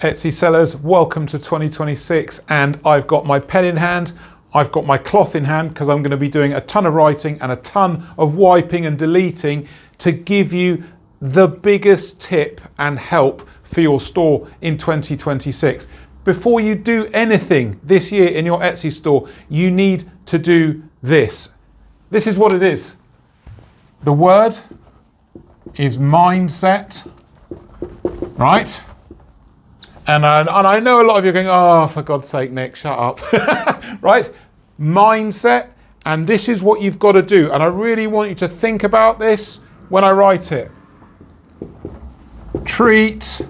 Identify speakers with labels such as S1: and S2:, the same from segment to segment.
S1: Etsy sellers, welcome to 2026, and I've got my pen in hand, I've got my cloth in hand, because I'm going to be doing a ton of writing and a ton of wiping and deleting to give you the biggest tip and help for your store in 2026. Before you do anything this year in your Etsy store, you need to do this. This is what it is. The word is mindset, right? And I know a lot of you are going, oh, for God's sake, Nick, shut up, right? Mindset, and this is what you've got to do. And I really want you to think about this when I write it. Treat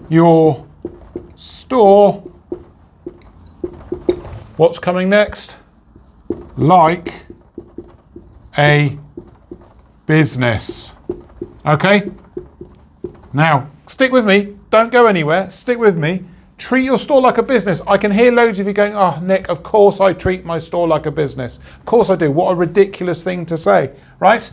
S1: your store, what's coming next? Like a business. Okay? Now, stick with me. Don't go anywhere. Stick with me. Treat your store like a business. I can hear loads of you going, oh, Nick, of course I treat my store like a business. Of course I do. What a ridiculous thing to say, right?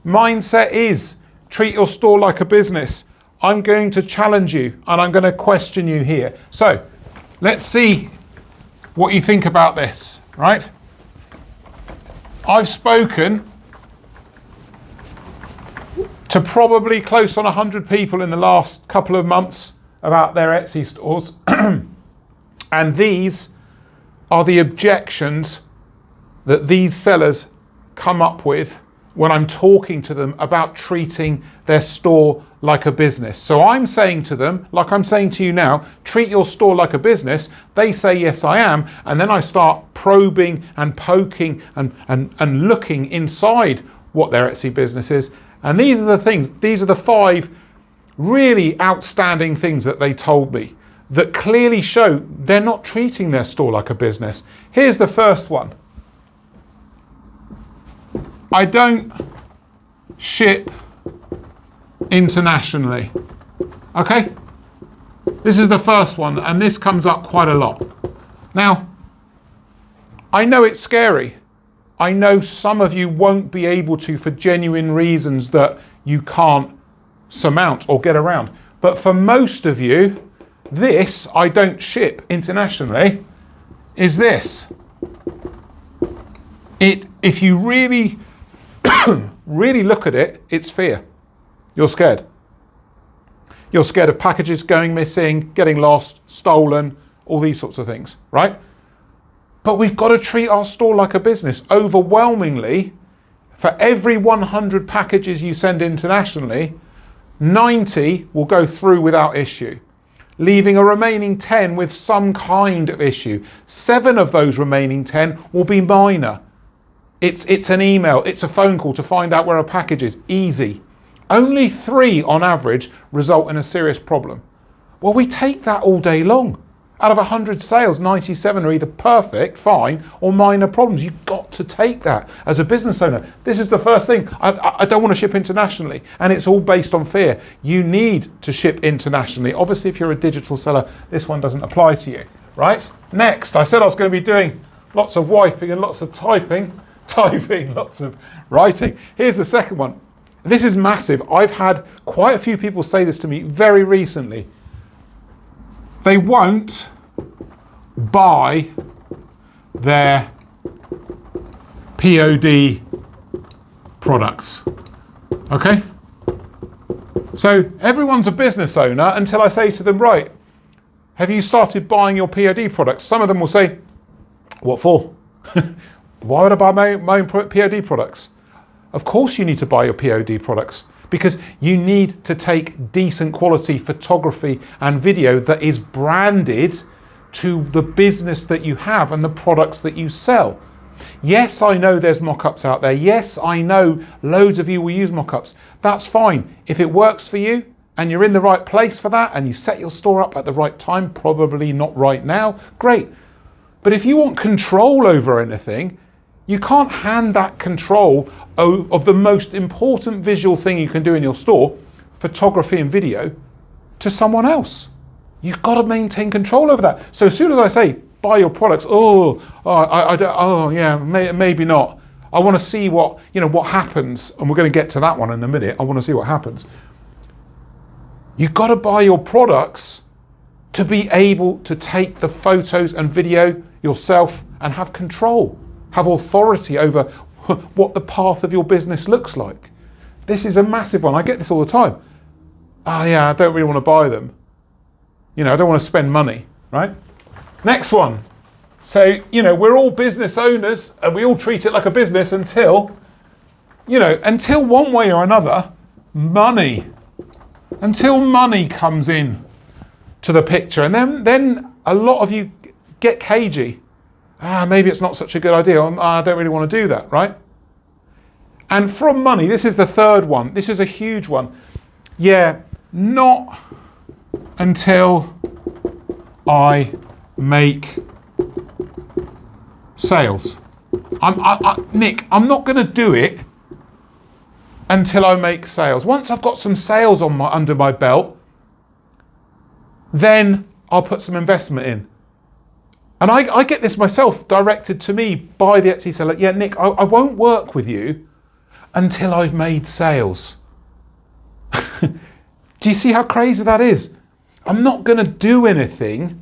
S1: Mindset is treat your store like a business. I'm going to challenge you and I'm going to question you here. So let's see what you think about this, right? I've spoken to probably close on 100 people in the last couple of months about their Etsy stores. And these are the objections that these sellers come up with when I'm talking to them about treating their store like a business. So I'm saying to them, like I'm saying to you now, treat your store like a business. They say, yes, I am. And then I start probing and poking and looking inside what their Etsy business is. And these are the things, these are the 5 really outstanding things that they told me that clearly show they're not treating their store like a business. Here's the first one. I don't ship internationally. Okay? This is the first one, and this comes up quite a lot. Now, I know it's scary. I know some of you won't be able to for genuine reasons that you can't surmount or get around. But for most of you, this, I don't ship internationally, is this. If you really, really look at it, it's fear. You're scared. You're scared of packages going missing, getting lost, stolen, all these sorts of things, right? But we've got to treat our store like a business. Overwhelmingly, for every 100 packages you send internationally, 90 will go through without issue, leaving a remaining 10 with some kind of issue. 7 of those remaining 10 will be minor. It's an email, it's a phone call to find out where a package is, easy. Only 3 on average result in a serious problem. Well, we take that all day long. Out of 100 sales, 97 are either perfect, fine, or minor problems. You've got to take that as a business owner. This is the first thing. I don't want to ship internationally, and it's all based on fear. You need to ship internationally. Obviously, if you're a digital seller, this one doesn't apply to you, right? Next, I said I was going to be doing lots of wiping and lots of typing, lots of writing. Here's the second one. This is massive. I've had quite a few people say this to me very recently. They won't buy their POD products. Okay? So everyone's a business owner until I say to them, right, have you started buying your POD products? Some of them will say, what for? Why would I buy my own POD products? Of course you need to buy your POD products, because you need to take decent quality photography and video that is branded to the business that you have and the products that you sell. Yes, I know there's mock-ups out there. Yes, I know loads of you will use mock-ups. That's fine. If it works for you and you're in the right place for that and you set your store up at the right time, probably not right now, great. But if you want control over anything, you can't hand that control of the most important visual thing you can do in your store, photography and video, to someone else. You've got to maintain control over that. So as soon as I say, buy your products, maybe not. I want to see what happens, and we're going to get to that one in a minute. I want to see what happens. You've got to buy your products to be able to take the photos and video yourself and have control, have authority over what the path of your business looks like. This is a massive one. I get this all the time. Oh yeah, I don't really want to buy them. You know, I don't want to spend money, right? Next one. So, you know, we're all business owners and we all treat it like a business until one way or another, until money comes in to the picture. And then a lot of you get cagey. Maybe it's not such a good idea. I don't really want to do that, right? And from money, this is the third one. This is a huge one. Yeah, not until I make sales. Nick, I'm not going to do it until I make sales. Once I've got some sales under my belt, then I'll put some investment in. And I get this myself directed to me by the Etsy seller. Yeah, Nick, I won't work with you until I've made sales. Do you see how crazy that is? I'm not going to do anything.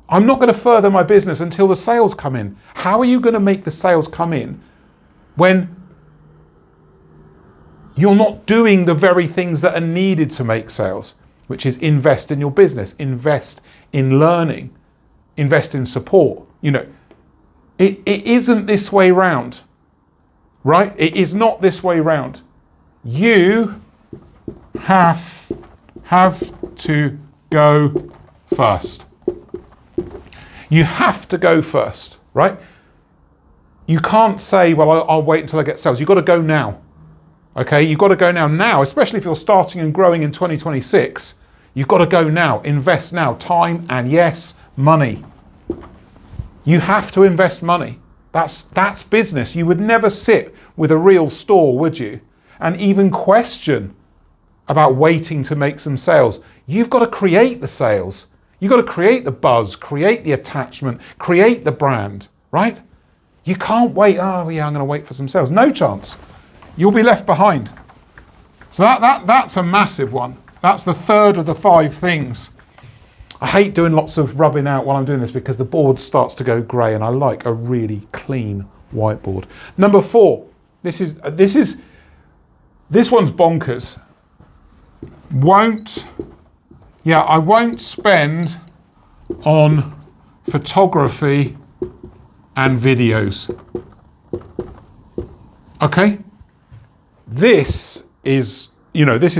S1: I'm not going to further my business until the sales come in. How are you going to make the sales come in when you're not doing the very things that are needed to make sales, which is invest in your business, invest in learning, invest in support? You know, it isn't this way round, right? It is not this way round. You have to go first. You have to go first, right? You can't say, well, I'll wait until I get sales. You've got to go now. Okay, you've got to go now, especially if you're starting and growing in 2026. You've got to go now, invest now, time and yes, money. You have to invest money. That's business. You would never sit with a real store, would you? And even question about waiting to make some sales. You've got to create the sales. You've got to create the buzz, create the attachment, create the brand, right? You can't wait, oh yeah, I'm going to wait for some sales. No chance. You'll be left behind. So that's a massive one. That's the third of the 5 things. I hate doing lots of rubbing out while I'm doing this because the board starts to go grey and I like a really clean whiteboard. Number 4, this one's bonkers. I won't spend on photography and videos. Okay? This is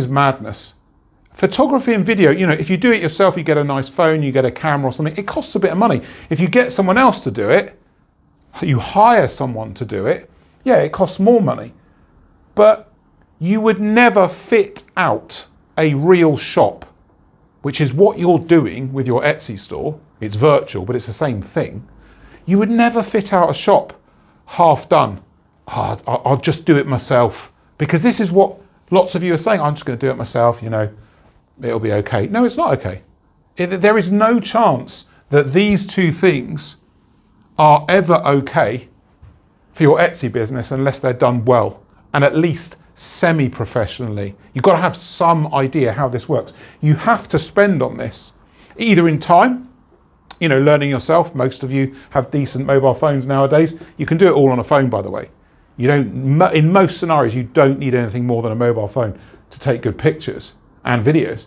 S1: madness. Photography and video, if you do it yourself, you get a nice phone, you get a camera or something, it costs a bit of money. If you get someone else to do it, you hire someone to do it, yeah, it costs more money. But you would never fit out a real shop, which is what you're doing with your Etsy store. It's virtual, but it's the same thing. You would never fit out a shop half done. I'll just do it myself. Because this is what lots of you are saying. I'm just going to do it myself, it'll be okay. No, it's not okay. There is no chance that these 2 things are ever okay for your Etsy business unless they're done well and at least semi-professionally. You've got to have some idea how this works. You have to spend on this, either in time, learning yourself. Most of you have decent mobile phones nowadays. You can do it all on a phone, by the way. In most scenarios, you don't need anything more than a mobile phone to take good pictures and videos.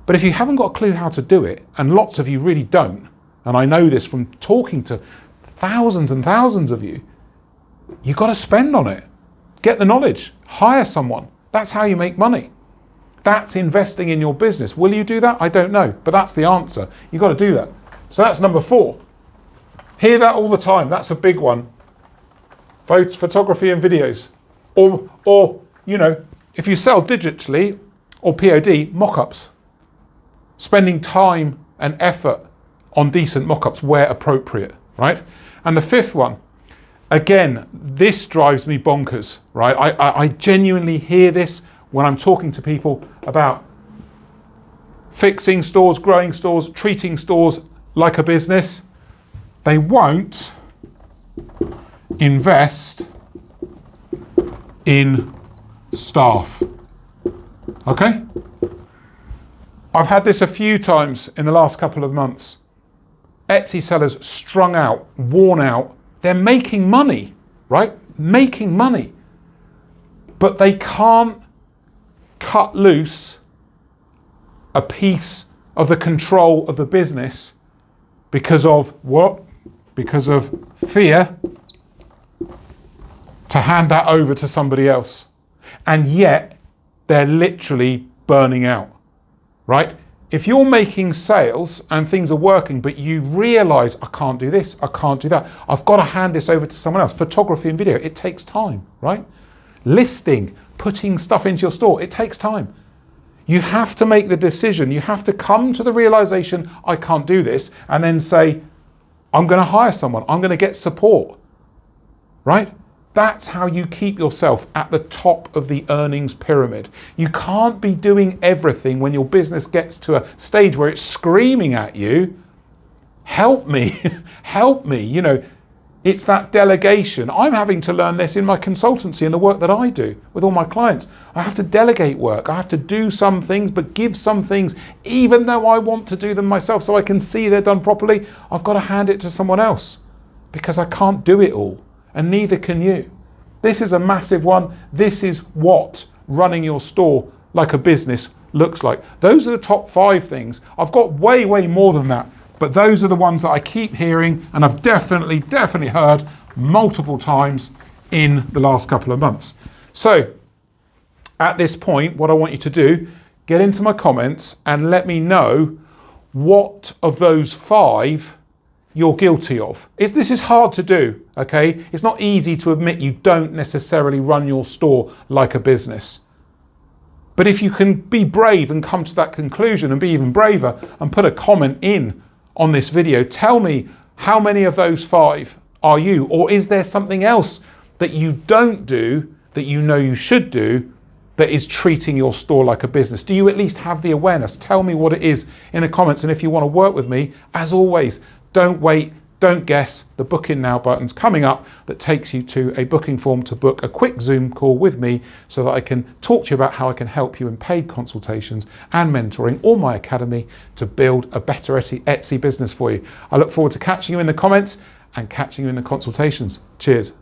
S1: But if you haven't got a clue how to do it, and lots of you really don't, and I know this from talking to thousands and thousands of you, you've got to spend on it. Get the knowledge, hire someone. That's how you make money. That's investing in your business. Will you do that? I don't know, but that's the answer. You've got to do that. So that's number 4. Hear that all the time. That's a big one. Photography and videos. Or if you sell digitally or POD, mock-ups. Spending time and effort on decent mock-ups where appropriate, right? And the 5th one, again, this drives me bonkers, right? I genuinely hear this when I'm talking to people about fixing stores, growing stores, treating stores like a business. They won't invest in staff. Okay? I've had this a few times in the last couple of months. Etsy sellers strung out, worn out. They're making money, right? Making money. But they can't cut loose a piece of the control of the business because of what? Because of fear to hand that over to somebody else. And yet they're literally burning out, right? If you're making sales and things are working, but you realize, I can't do this, I can't do that, I've got to hand this over to someone else. Photography and video, it takes time, right? Listing, putting stuff into your store, it takes time. You have to make the decision. You have to come to the realization, I can't do this, and then say, I'm going to hire someone. I'm going to get support, right? That's how you keep yourself at the top of the earnings pyramid. You can't be doing everything when your business gets to a stage where it's screaming at you, help me, help me. You know, it's that delegation. I'm having to learn this in my consultancy and the work that I do with all my clients. I have to delegate work. I have to do some things, but give some things, even though I want to do them myself so I can see they're done properly. I've got to hand it to someone else because I can't do it all. And neither can you. This is a massive one. This is what running your store like a business looks like. Those are the top 5 things. I've got way, way more than that, but those are the ones that I keep hearing and I've definitely heard multiple times in the last couple of months. So at this point, what I want you to do, get into my comments and let me know what of those 5 you're guilty of. This is hard to do, okay? It's not easy to admit you don't necessarily run your store like a business. But if you can be brave and come to that conclusion and be even braver and put a comment in on this video, tell me how many of those 5 are you, or is there something else that you don't do that you know you should do that is treating your store like a business? Do you at least have the awareness? Tell me what it is in the comments. And if you want to work with me, as always, don't wait, don't guess. The booking now button's coming up that takes you to a booking form to book a quick Zoom call with me so that I can talk to you about how I can help you in paid consultations and mentoring or my academy to build a better Etsy business for you. I look forward to catching you in the comments and catching you in the consultations. Cheers.